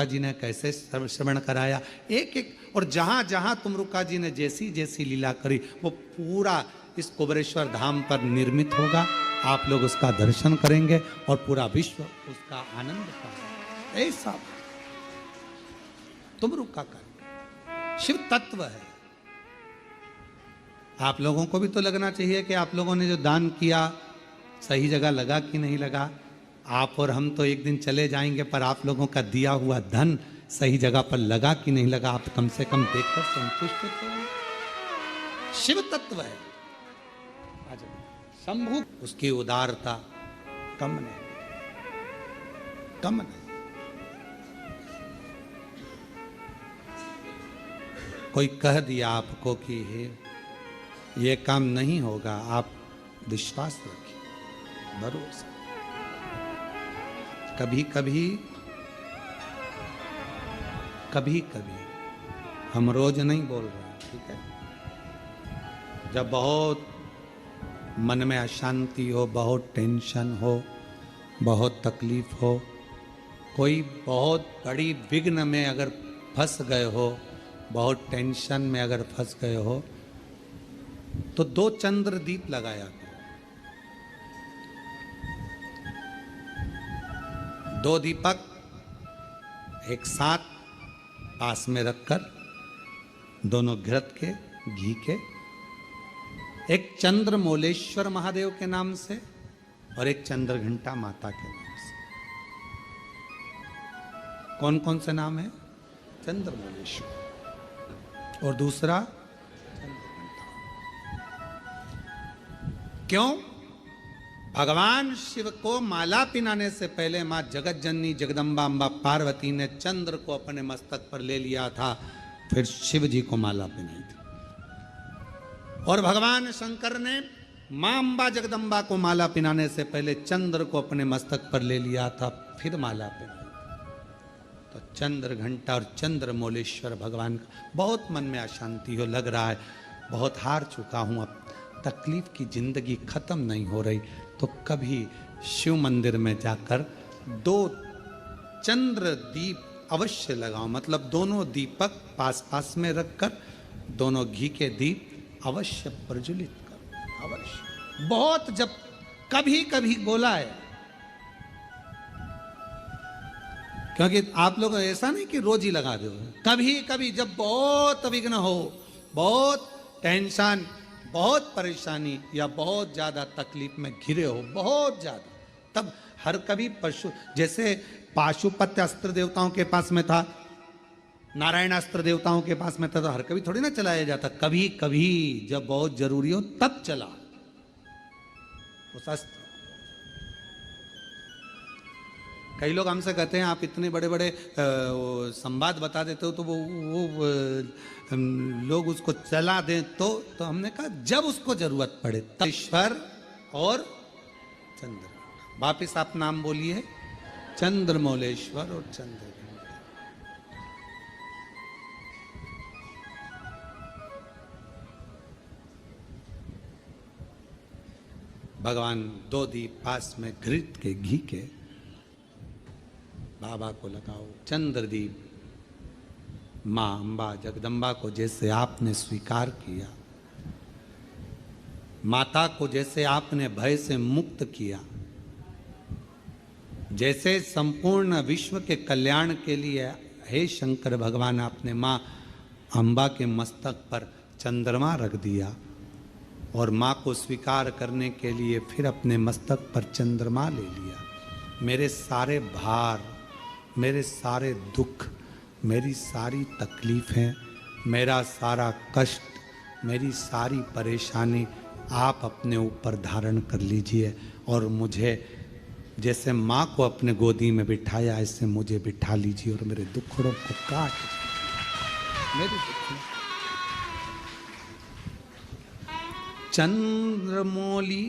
जी ने कैसे श्रवण कराया, एक एक, और जहां जहां तुमरुका जी ने जैसी जैसी लीला करी वो पूरा इस कुबेरेश्वर धाम पर निर्मित होगा। आप लोग उसका दर्शन करेंगे और पूरा विश्व उसका आनंद पाएगा। ऐसा तुमरुका का शिव तत्व है। आप लोगों को भी तो लगना चाहिए कि आप लोगों ने जो दान किया सही जगह लगा कि नहीं लगा। आप और हम तो एक दिन चले जाएंगे, पर आप लोगों का दिया हुआ धन सही जगह पर लगा कि नहीं लगा, आप कम से कम देखकर संतुष्ट तो। शिव तत्व है शंभु, उसकी उदारता कम नहीं, कम नहीं। कोई कह दिया आपको कि ये काम नहीं होगा, आप विश्वास रखिए, भरोसा। कभी कभी कभी कभी हम रोज नहीं बोल रहे हैं, ठीक है, जब बहुत मन में अशांति हो, बहुत टेंशन हो, बहुत तकलीफ हो, कोई बहुत बड़ी विघ्न में अगर फंस गए हो, बहुत टेंशन में अगर फंस गए हो, तो 2 चंद्र दीप लगाया करो। 2 दीपक एक साथ पास में रखकर, दोनों घृत के, घी के, एक चंद्रमौलेश्वर महादेव के नाम से और एक चंद्रघंटा माता के नाम से। कौन कौन से नाम है? चंद्रमौलेश्वर और दूसरा चंद्रघंटा। क्यों? भगवान शिव को माला पिनाने से पहले मां जगत जननी जगदम्बा अम्बा पार्वती ने चंद्र को अपने मस्तक पर ले लिया था, फिर शिव जी को माला पिनाई थी। और भगवान शंकर ने मां अम्बा जगदम्बा को माला पिनाने से पहले चंद्र को अपने मस्तक पर ले लिया था, फिर माला पिनाई थी। तो चंद्र घंटा और चंद्रमौलेश्वर भगवान का। बहुत मन में अशांति हो, लग रहा है बहुत हार चुका हूं, अब तकलीफ की जिंदगी खत्म नहीं हो रही, तो कभी शिव मंदिर में जाकर 2 चंद्र दीप अवश्य लगाओ। मतलब दोनों दीपक पास पास में रखकर दोनों घी के दीप अवश्य प्रज्वलित करो, अवश्य। बहुत जब कभी कभी बोला है, क्योंकि आप लोग ऐसा नहीं कि रोज ही लगा दो, कभी कभी जब बहुत विघ्न हो, बहुत टेंशन, बहुत परेशानी या बहुत ज्यादा तकलीफ में घिरे हो, बहुत ज्यादा, तब हर कभी पशु, जैसे पाशुपत्य अस्त्र देवताओं के पास में था, नारायण अस्त्र देवताओं के पास में था, तो हर कभी थोड़ी ना चलाया जाता, कभी कभी जब बहुत जरूरी हो तब चला उस अस्त्र। कई लोग हमसे कहते हैं आप इतने बड़े बड़े संवाद बता देते हो, तो वो लोग उसको चला दें, तो हमने कहा जब उसको जरूरत पड़े तब। ईश्वर और चंद्र, वापिस आप नाम बोलिए, चंद्रमौलेश्वर और चंद्र। भगवान 2 दीप पास में घृत के, घी के, बाबा को लगाओ। चंद्रदीप मां अम्बा जगदम्बा को जैसे आपने स्वीकार किया, माता को जैसे आपने भय से मुक्त किया, जैसे संपूर्ण विश्व के कल्याण के लिए हे शंकर भगवान आपने मां अम्बा के मस्तक पर चंद्रमा रख दिया, और मां को स्वीकार करने के लिए फिर अपने मस्तक पर चंद्रमा ले लिया। मेरे सारे भार, मेरे सारे दुख, मेरी सारी तकलीफें, मेरा सारा कष्ट, मेरी सारी परेशानी आप अपने ऊपर धारण कर लीजिए, और मुझे जैसे माँ को अपने गोदी में बिठाया ऐसे मुझे बिठा लीजिए, और मेरे दुखड़ों को काट मेरे दुखड़ों। चंद्रमौली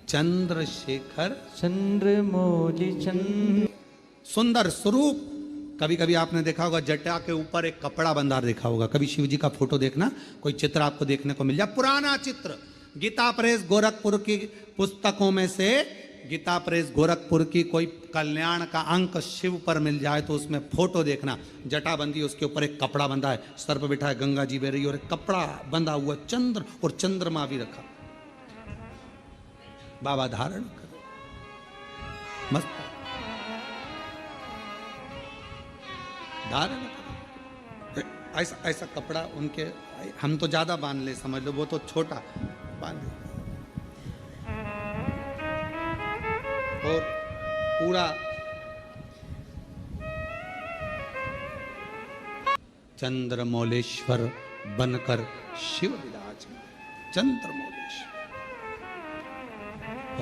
चंद्रशेखर, चंद्रमौली चंद्र, सुंदर स्वरूप। कभी कभी आपने देखा होगा जटा के ऊपर एक कपड़ा बंधा देखा होगा, कभी शिव जी का फोटो देखना, कोई चित्र आपको देखने को मिल जाए, पुराना चित्र, गीता प्रेस गोरखपुर की पुस्तकों में से गीता प्रेस गोरखपुर की कोई कल्याण का अंक शिव पर मिल जाए तो उसमें फोटो देखना, जटाबंदी, उसके ऊपर एक कपड़ा बंधा है, सर पर बिठा है गंगा जी बह रही है और एक कपड़ा बंधा हुआ चंद्र और चंद्रमा भी रखा। बाबा धारण करो, मस्त धारण करो। ऐसा ऐसा कपड़ा उनके, हम तो ज्यादा बांध ले समझ लो, वो तो छोटा बांध लो। और पूरा चंद्रमौलेश्वर बनकर शिव विराजमान, चंद्रमौलेश्वर।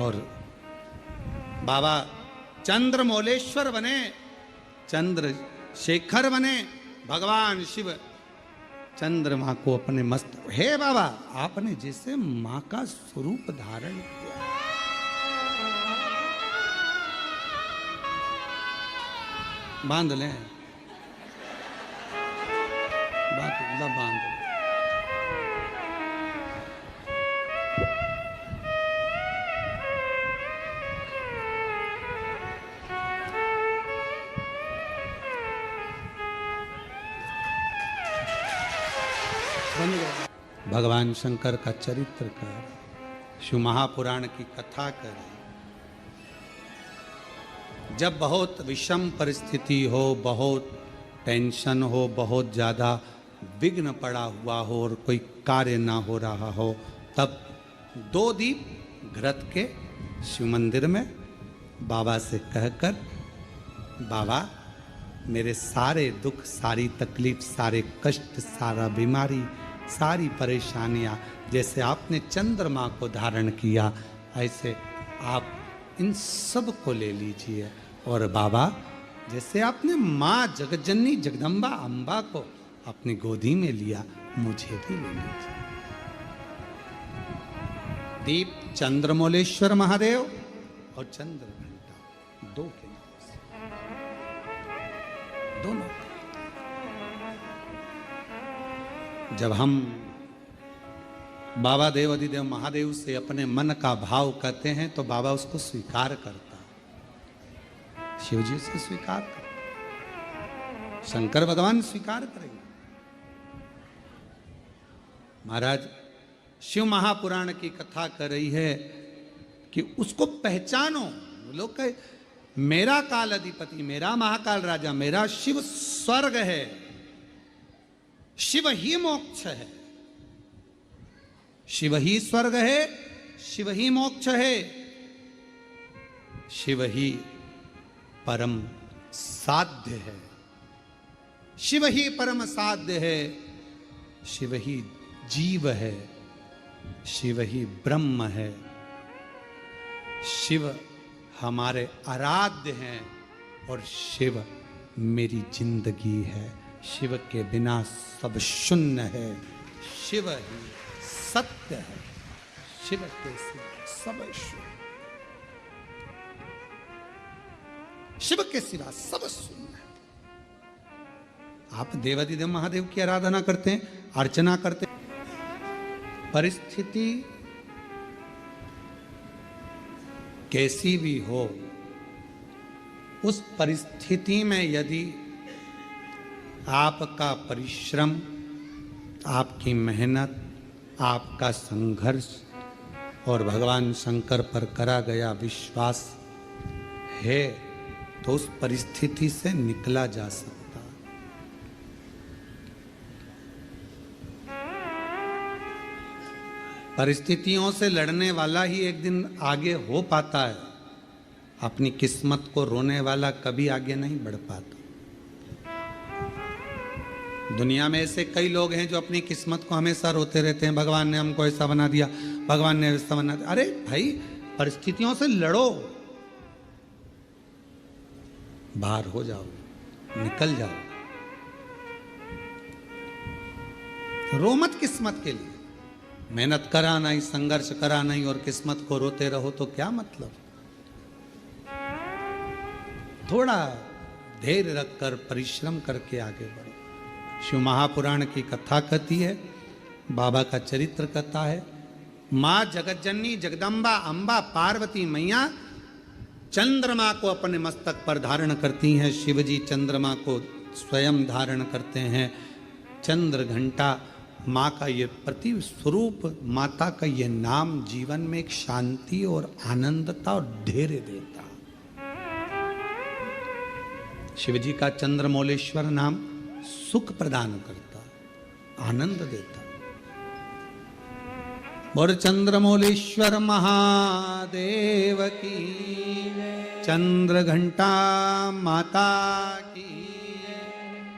और बाबा चंद्रमौलेश्वर बने, चंद्रशेखर बने, भगवान शिव चंद्रमा को अपने मस्त, हे बाबा आपने जैसे मां का स्वरूप धारण किया। बांध लें, बांध ले। भगवान शंकर का चरित्र कर, शिव महापुराण की कथा कर। जब बहुत विषम परिस्थिति हो, बहुत टेंशन हो, बहुत ज़्यादा विघ्न पड़ा हुआ हो और कोई कार्य ना हो रहा हो, तब 2 दीप घृत के शिव मंदिर में बाबा से कहकर, बाबा मेरे सारे दुख, सारी तकलीफ, सारे कष्ट, सारा बीमारी, सारी परेशानियां, जैसे आपने चंद्रमा को धारण किया ऐसे आप इन सब को ले लीजिए। और बाबा जैसे आपने माँ जगज्जननी जगदम्बा अम्बा को अपनी गोदी में लिया, मुझे भी ले लीजिए। दीप चंद्रमौलेश्वर महादेव और चंद्र घंटा 2 के नाम से, दोनों। जब हम बाबा देव अधिदेव महादेव से अपने मन का भाव कहते हैं तो बाबा उसको स्वीकार करता है, शिव जी से स्वीकार करता, शंकर भगवान स्वीकार करेंगे। महाराज शिव महापुराण की कथा कर रही है कि उसको पहचानो। लोग कहे मेरा काल अधिपति, मेरा महाकाल राजा, मेरा शिव स्वर्ग है, शिव ही मोक्ष है, शिव ही स्वर्ग है, शिव ही मोक्ष है, शिव ही परम साध्य है, शिव ही परम साध्य है, शिव ही जीव है, शिव ही ब्रह्म है, शिव हमारे आराध्य हैं और शिव मेरी जिंदगी है। शिव के बिना सब शून्य है, शिव ही सत्य है, शिव के सिवा सब शून्य, शिव के सिवा सब शून्य है। आप देवाधिदेव महादेव की आराधना करते हैं, अर्चना करते हैं, परिस्थिति कैसी भी हो, उस परिस्थिति में यदि आपका परिश्रम, आपकी मेहनत, आपका संघर्ष और भगवान शंकर पर करा गया विश्वास है तो उस परिस्थिति से निकला जा सकता। परिस्थितियों से लड़ने वाला ही एक दिन आगे हो पाता है, अपनी किस्मत को रोने वाला कभी आगे नहीं बढ़ पाता। दुनिया में ऐसे कई लोग हैं जो अपनी किस्मत को हमेशा रोते रहते हैं, भगवान ने हमको ऐसा बना दिया, भगवान ने ऐसा बना दिया। अरे भाई परिस्थितियों से लड़ो, बाहर हो जाओ, निकल जाओ, रो मत किस्मत के लिए। मेहनत करा नहीं, संघर्ष करा नहीं और किस्मत को रोते रहो तो क्या मतलब। थोड़ा धैर्य रखकर परिश्रम करके आगे बढ़ो। शिव महापुराण की कथा कहती है, बाबा का चरित्र कहता है, माँ जगज्जननी जगदम्बा अम्बा पार्वती मैया चंद्रमा को अपने मस्तक पर धारण करती हैं। शिव जी चंद्रमा को स्वयं धारण करते हैं। चंद्र घंटा माँ का ये प्रति स्वरूप, माता का ये नाम जीवन में एक शांति और आनंदता और धैर्य देता। शिव जी का चंद्रमौलेश्वर नाम सुख प्रदान करता, आनंद देता। और चंद्रमौलेश्वर महादेव की, चंद्र घंटा माता की।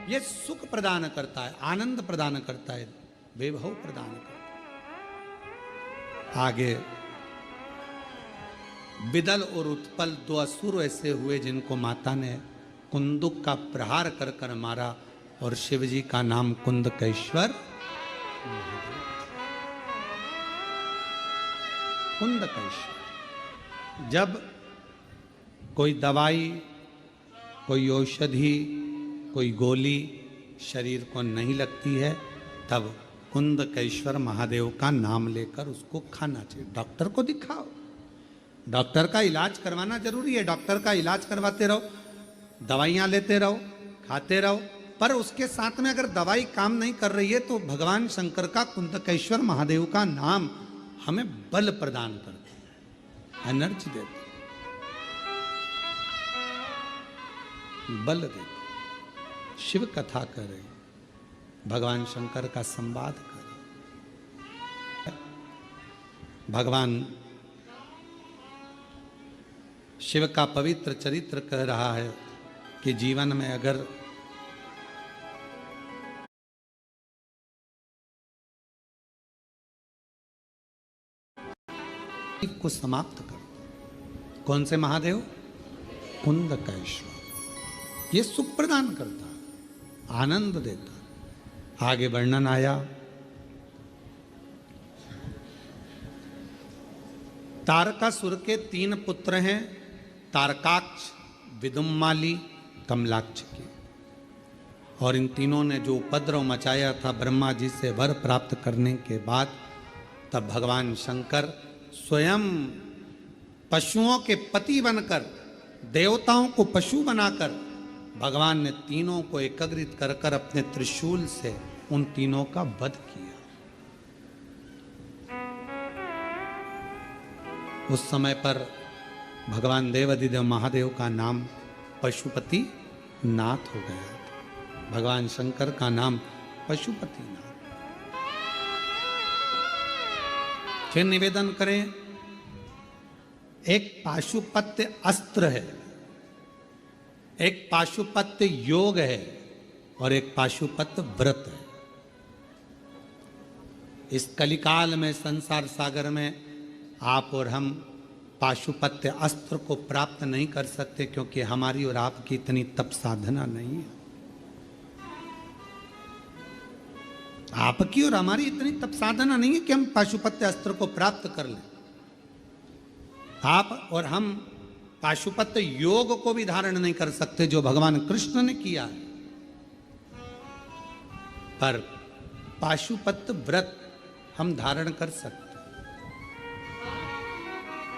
ये सुख प्रदान करता है, आनंद प्रदान करता है, वैभव प्रदान करता है। आगे विदल और उत्पल दो असुर ऐसे हुए जिनको माता ने कुंदुक का प्रहार कर कर मारा, और शिव जी का नाम कुंदकेश्वर। कुंदकेश्वर। जब कोई दवाई, कोई औषधि, कोई गोली शरीर को नहीं लगती है, तब कुंदकेश्वर महादेव का नाम लेकर उसको खाना चाहिए। डॉक्टर को दिखाओ, डॉक्टर का इलाज करवाना जरूरी है। डॉक्टर का इलाज करवाते रहो, दवाइयाँ लेते रहो, खाते रहो, पर उसके साथ में अगर दवाई काम नहीं कर रही है तो भगवान शंकर का कुंदकेश्वर महादेव का नाम हमें बल प्रदान करता है, एनर्जी देता है, बल देता है। शिव कथा करें, भगवान शंकर का संवाद करें। भगवान शिव का पवित्र चरित्र कह रहा है कि जीवन में अगर को समाप्त कर। कौन से महादेव? कुंदकेश्वर। ये सुख प्रदान करता, आनंद देता। आगे वर्णन आया, तारकासुर के 3 पुत्र हैं, तारकाक्ष, विदुम्माली, कमलाक्ष के। और इन तीनों ने जो उपद्रव मचाया था ब्रह्मा जी से वर प्राप्त करने के बाद, तब भगवान शंकर स्वयं पशुओं के पति बनकर, देवताओं को पशु बनाकर, भगवान ने तीनों को एकत्रित कर कर अपने त्रिशूल से उन तीनों का वध किया। उस समय पर भगवान देवाधिदेव महादेव का नाम पशुपति नाथ हो गया था। भगवान शंकर का नाम पशुपति नाथ। फिर निवेदन करें, एक पाशुपत्य अस्त्र है, एक पाशुपत्य योग है, और एक पाशुपत्य व्रत है। इस कलिकाल में, संसार सागर में आप और हम पाशुपत्य अस्त्र को प्राप्त नहीं कर सकते, क्योंकि हमारी और आपकी इतनी तप साधना नहीं है। आपकी और हमारी इतनी तप साधना नहीं है कि हम पाशुपत्य अस्त्र को प्राप्त कर लें। आप और हम पाशुपत्य योग को भी धारण नहीं कर सकते, जो भगवान कृष्ण ने किया है। पर पाशुपत्य व्रत हम धारण कर सकते।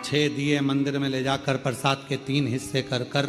6 दिए मंदिर में ले जाकर प्रसाद के 3 हिस्से कर कर